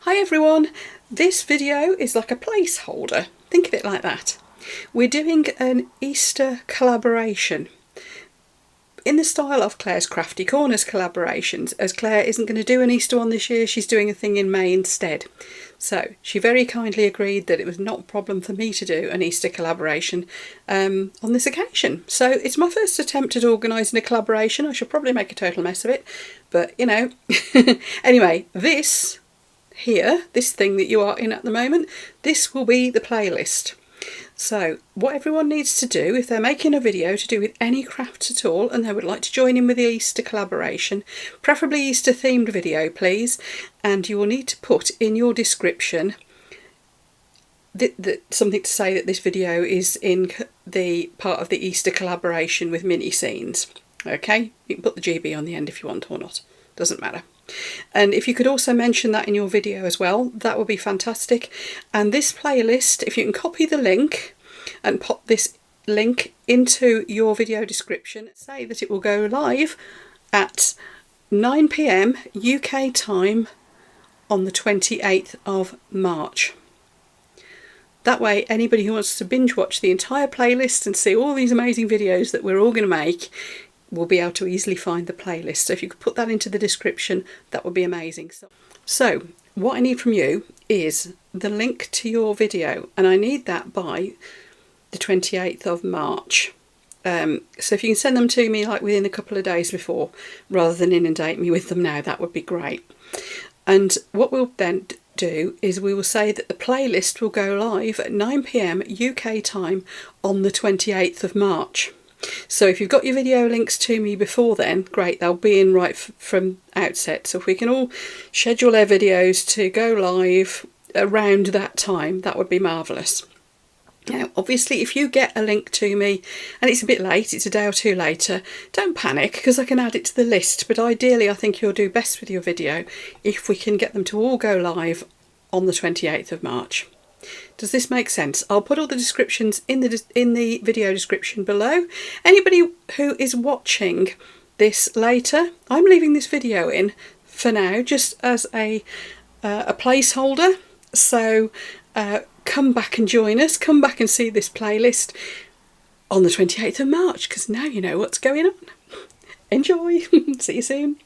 Hi everyone, this video is like a placeholder, think of it like that. We're doing an Easter collaboration in the style of Claire's Crafty Corners collaborations, as Claire isn't going to do an Easter one this year, she's doing a thing in May instead. So she very kindly agreed that it was not a problem for me to do an Easter collaboration on this occasion. So it's my first attempt at organising a collaboration. I should probably make a total mess of it, but you know. Anyway, this thing that you are in at the moment, this will be the playlist. So what everyone needs to do, if they're making a video to do with any crafts at all and they would like to join in with the Easter collaboration, preferably Easter themed video please, and you will need to put in your description something to say that this video is in the part of the Easter collaboration with mini scenes. Okay, you can put the GB on the end if you want or not, doesn't matter. And if you could also mention that in your video as well, that would be fantastic. And this playlist, if you can copy the link and pop this link into your video description, say that it will go live at 9 PM UK time on the 28th of March. That way anybody who wants to binge watch the entire playlist and see all these amazing videos that we're all going to make will be able to easily find the playlist. So if you could put that into the description, that would be amazing. So what I need from you is the link to your video, and I need that by the 28th of March. So if you can send them to me like within a couple of days before, rather than inundate me with them now, that would be great. And what we'll then do is we will say that the playlist will go live at 9 PM UK time on the 28th of March. So if you've got your video links to me before then, great, they'll be in right from outset. So if we can all schedule our videos to go live around that time, that would be marvellous. Now, obviously, if you get a link to me and it's a bit late, it's a day or two later, don't panic because I can add it to the list. But ideally, I think you'll do best with your video if we can get them to all go live on the 28th of March. Does this make sense? I'll put all the descriptions in the video description below. Anybody who is watching this later, I'm leaving this video in for now just as a placeholder. So come back and join us. Come back and see this playlist on the 28th of March because now you know what's going on. Enjoy. See you soon.